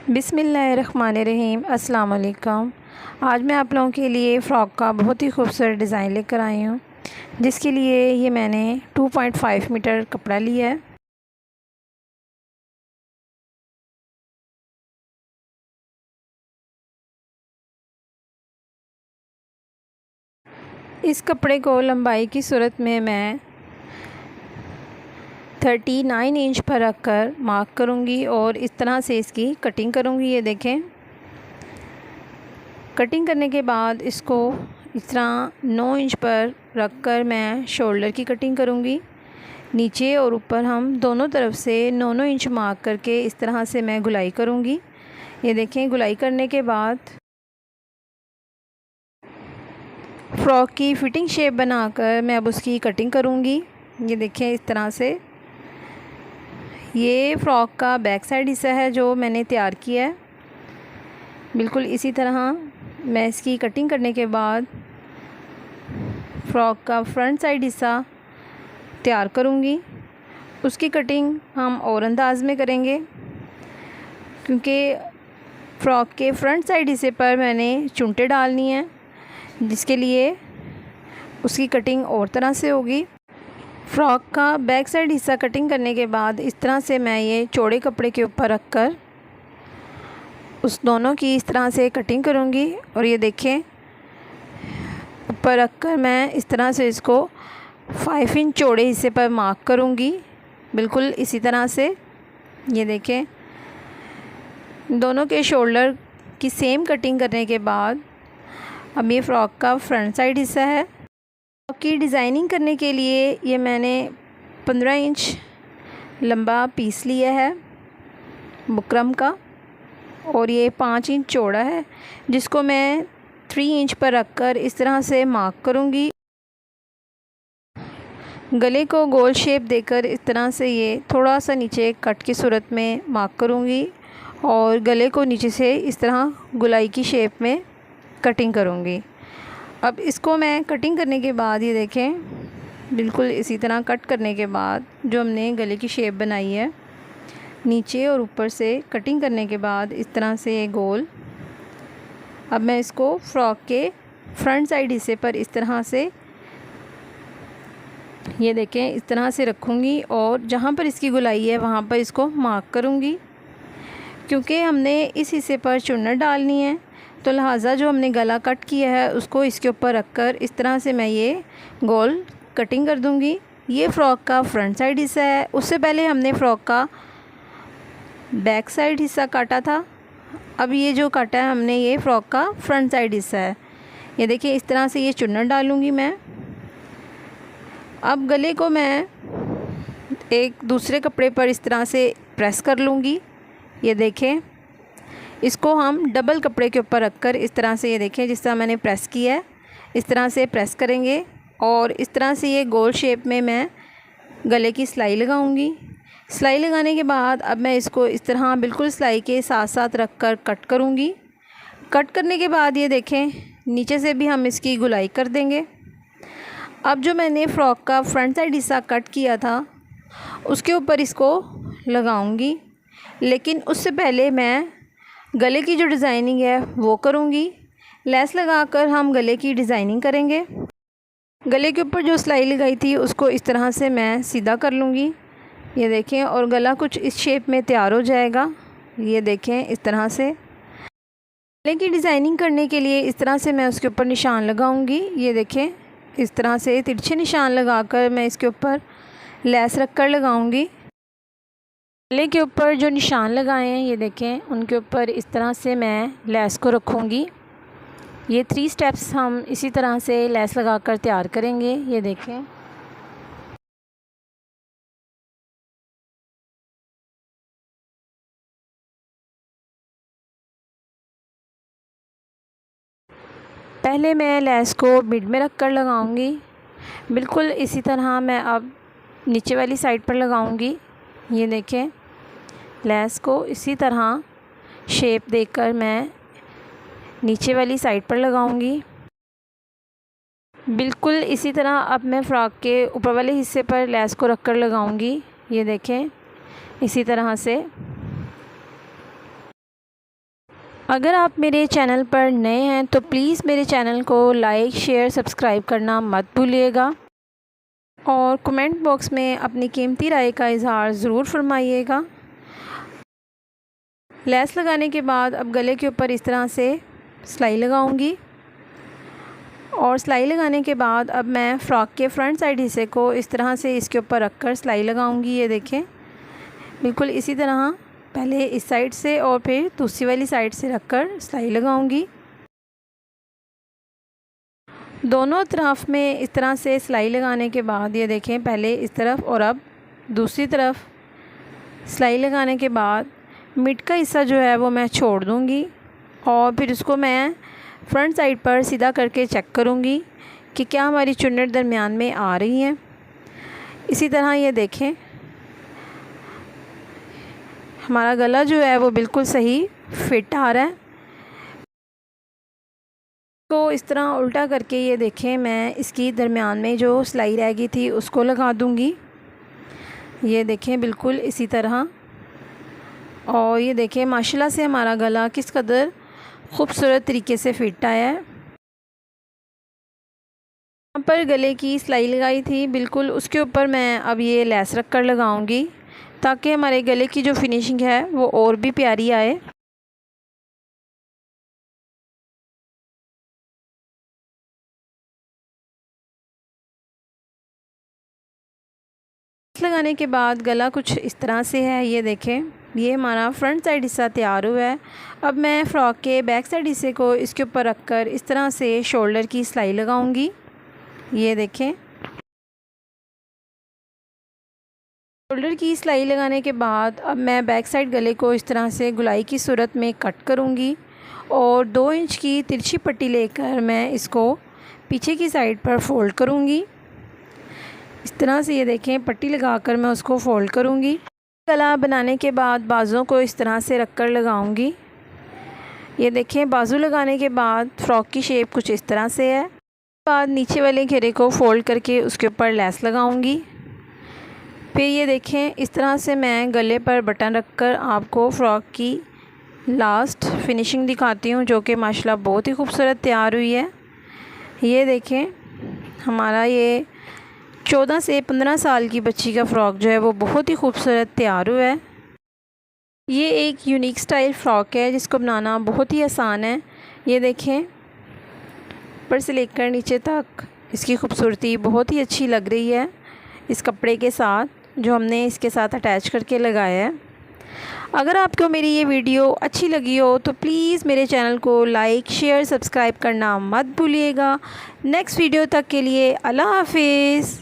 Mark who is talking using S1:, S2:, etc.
S1: बिस्मिल्लाहिर्रहमानिर्रहीम। अस्सलाम वालेकुम। आज मैं आप लोगों के लिए फ़्रॉक का बहुत ही खूबसूरत डिज़ाइन लेकर आई हूँ, जिसके लिए ये मैंने 2.5 मीटर कपड़ा लिया है। इस कपड़े को लंबाई की सूरत में मैं 39 इंच पर रख कर मार्क करूँगी और इस तरह से इसकी कटिंग करूँगी। ये देखें, कटिंग करने के बाद इसको इस तरह 9 इंच पर रख कर मैं शोल्डर की कटिंग करूँगी। नीचे और ऊपर हम दोनों तरफ से 9-9 इंच मार्क करके इस तरह से मैं गुलाई करूँगी। ये देखें, गुलाई करने के बाद फ़्रॉक की फ़िटिंग शेप बनाकर मैं अब उसकी कटिंग करूँगी। ये देखें, इस तरह से ये फ़्रॉक का बैक साइड हिस्सा है जो मैंने तैयार किया है। बिल्कुल इसी तरह मैं इसकी कटिंग करने के बाद फ़्रॉक का फ्रंट साइड हिस्सा तैयार करूँगी। उसकी कटिंग हम और अंदाज़ में करेंगे, क्योंकि फ़्रॉक के फ्रंट साइड हिस्से पर मैंने चुनटे डालनी है, जिसके लिए उसकी कटिंग और तरह से होगी। फ़्रॉक का बैक साइड हिस्सा कटिंग करने के बाद इस तरह से मैं ये चौड़े कपड़े के ऊपर रख कर उस दोनों की इस तरह से कटिंग करूँगी। और ये देखें, ऊपर रख कर मैं इस तरह से इसको 5 इंच चौड़े हिस्से पर मार्क करूँगी। बिल्कुल इसी तरह से ये देखें, दोनों के शोल्डर की सेम कटिंग करने के बाद अब ये फ़्रॉक का फ्रंट साइड हिस्सा है। फ़्रॉक की डिज़ाइनिंग करने के लिए ये मैंने 15 इंच लंबा पीस लिया है बुकरम का, और ये 5 इंच चौड़ा है, जिसको मैं 3 इंच पर रख कर इस तरह से मार्क करूँगी। गले को गोल शेप देकर इस तरह से ये थोड़ा सा नीचे कट की सूरत में मार्क करूँगी और गले को नीचे से इस तरह गुलाई की शेप में कटिंग करूँगी। अब इसको मैं कटिंग करने के बाद ये देखें, बिल्कुल इसी तरह कट करने के बाद जो हमने गले की शेप बनाई है, नीचे और ऊपर से कटिंग करने के बाद इस तरह से ये गोल, अब मैं इसको फ़्रॉक के फ्रंट साइड हिस्से पर इस तरह से ये देखें इस तरह से रखूँगी और जहाँ पर इसकी गुलाई है वहाँ पर इसको मार्क करूँगी। क्योंकि हमने इस हिस्से पर चुन्नट डालनी है, तो लिहाजा जो हमने गला कट किया है उसको इसके ऊपर रखकर इस तरह से मैं ये गोल कटिंग कर दूँगी। ये फ़्रॉक का फ्रंट साइड हिस्सा है। उससे पहले हमने फ़्रॉक का बैक साइड हिस्सा काटा था, अब ये जो काटा है हमने ये फ़्रॉक का फ्रंट साइड हिस्सा है। ये देखिए, इस तरह से ये चुन्नट डालूँगी मैं। अब गले को मैं एक दूसरे कपड़े पर इस तरह से प्रेस कर लूँगी। ये देखें, इसको हम डबल कपड़े के ऊपर रखकर इस तरह से, ये देखें जिस तरह मैंने प्रेस किया है इस तरह से प्रेस करेंगे और इस तरह से ये गोल शेप में मैं गले की सिलाई लगाऊंगी। सिलाई लगाने के बाद अब मैं इसको इस तरह बिल्कुल सिलाई के साथ साथ रख कर कट करूँगी। कट करने के बाद ये देखें, नीचे से भी हम इसकी गुलाई कर देंगे। अब जो मैंने फ़्रॉक का फ्रंट साइड हिस्सा कट किया था उसके ऊपर इसको लगाऊंगी, लेकिन उससे पहले मैं गले की जो डिज़ाइनिंग है वो करूंगी। लेस लगाकर हम गले की डिज़ाइनिंग करेंगे। गले के ऊपर जो सिलाई लगाई थी उसको इस तरह से मैं सीधा कर लूँगी। ये देखें, और गला कुछ इस शेप में तैयार हो जाएगा। ये देखें, इस तरह से गले की डिज़ाइनिंग करने के लिए इस तरह से मैं उसके ऊपर निशान लगाऊंगी। ये देखें, इस तरह से तिरछे निशान लगाकर मैं इसके ऊपर लेस रख कर लगाऊंगी। गले के ऊपर जो निशान लगाए हैं ये देखें, उनके ऊपर इस तरह से मैं लेस को रखूँगी। ये 3 स्टेप्स हम इसी तरह से लेस लगाकर तैयार करेंगे। ये देखें, पहले मैं लेस को मिड में रख कर लगाऊँगी। बिल्कुल इसी तरह मैं अब नीचे वाली साइड पर लगाऊँगी। ये देखें, लेस को इसी तरह शेप देकर मैं नीचे वाली साइड पर लगाऊंगी। बिल्कुल इसी तरह अब मैं फ़्रॉक के ऊपर वाले हिस्से पर लेस को रख कर लगाऊंगी। ये देखें, इसी तरह से अगर आप मेरे चैनल पर नए हैं तो प्लीज़ मेरे चैनल को लाइक शेयर सब्सक्राइब करना मत भूलिएगा और कमेंट बॉक्स में अपनी कीमती राय का इज़हार ज़रूर फरमाइएगा। लेस लगाने के बाद अब गले के ऊपर इस तरह से सिलाई लगाऊंगी और सिलाई लगाने के बाद अब मैं फ़्रॉक के फ्रंट साइड हिस्से को इस तरह से इसके ऊपर रखकर सिलाई लगाऊंगी। ये देखें, बिल्कुल इसी तरह पहले इस साइड से और फिर दूसरी वाली साइड से रखकर सिलाई लगाऊंगी। दोनों तरफ में इस तरह से सिलाई लगाने के बाद ये देखें, पहले इस तरफ और अब दूसरी तरफ सिलाई लगाने के बाद मिड का हिस्सा जो है वो मैं छोड़ दूंगी और फिर उसको मैं फ्रंट साइड पर सीधा करके चेक करूंगी कि क्या हमारी चुन्नट दरमियान में आ रही है। इसी तरह ये देखें, हमारा गला जो है वो बिल्कुल सही फिट आ रहा है। तो इस तरह उल्टा करके ये देखें, मैं इसकी दरमियान में जो सिलाई रह गई थी उसको लगा दूंगी। ये देखें बिल्कुल इसी तरह। और ये देखें माशाल्लाह से हमारा गला किस कदर खूबसूरत तरीके से फिट आया है। यहाँ पर गले की सिलाई लगाई थी बिल्कुल उसके ऊपर मैं अब ये लेस रख कर लगाऊँगी ताकि हमारे गले की जो फिनिशिंग है वो और भी प्यारी आए। लगाने के बाद गला कुछ इस तरह से है। ये देखें, ये हमारा फ्रंट साइड हिस्सा तैयार हुआ है। अब मैं फ़्रॉक के बैक साइड हिस्से को इसके ऊपर रखकर इस तरह से शोल्डर की सिलाई लगाऊंगी। ये देखें, शोल्डर की सिलाई लगाने के बाद अब मैं बैक साइड गले को इस तरह से गुलाई की सूरत में कट करूंगी और 2 इंच की तिरछी पट्टी लेकर मैं इसको पीछे की साइड पर फ़ोल्ड करूंगी। इस तरह से ये देखें, पट्टी लगाकर मैं उसको फ़ोल्ड करूंगी। गला बनाने के बाद बाजुओं को इस तरह से रख कर लगाऊंगी। ये देखें, बाजू लगाने के बाद फ़्रॉक की शेप कुछ इस तरह से है। बाद नीचे वाले घेरे को फ़ोल्ड करके उसके ऊपर लेस लगाऊंगी। फिर ये देखें, इस तरह से मैं गले पर बटन रखकर आपको फ़्रॉक की लास्ट फिनिशिंग दिखाती हूँ जो कि माशाल्लाह बहुत ही खूबसूरत तैयार हुई है। ये देखें, हमारा ये 14 से 15 साल की बच्ची का फ़्रॉक जो है वो बहुत ही खूबसूरत तैयार हुआ है। ये एक यूनिक स्टाइल फ़्रॉक है जिसको बनाना बहुत ही आसान है। ये देखें, ऊपर से लेकर नीचे तक इसकी खूबसूरती बहुत ही अच्छी लग रही है इस कपड़े के साथ जो हमने इसके साथ अटैच करके लगाया है। अगर आपको मेरी ये वीडियो अच्छी लगी हो तो प्लीज़ मेरे चैनल को लाइक शेयर सब्सक्राइब करना मत भूलिएगा। नेक्स्ट वीडियो तक के लिए अल्लाह हाफिज़।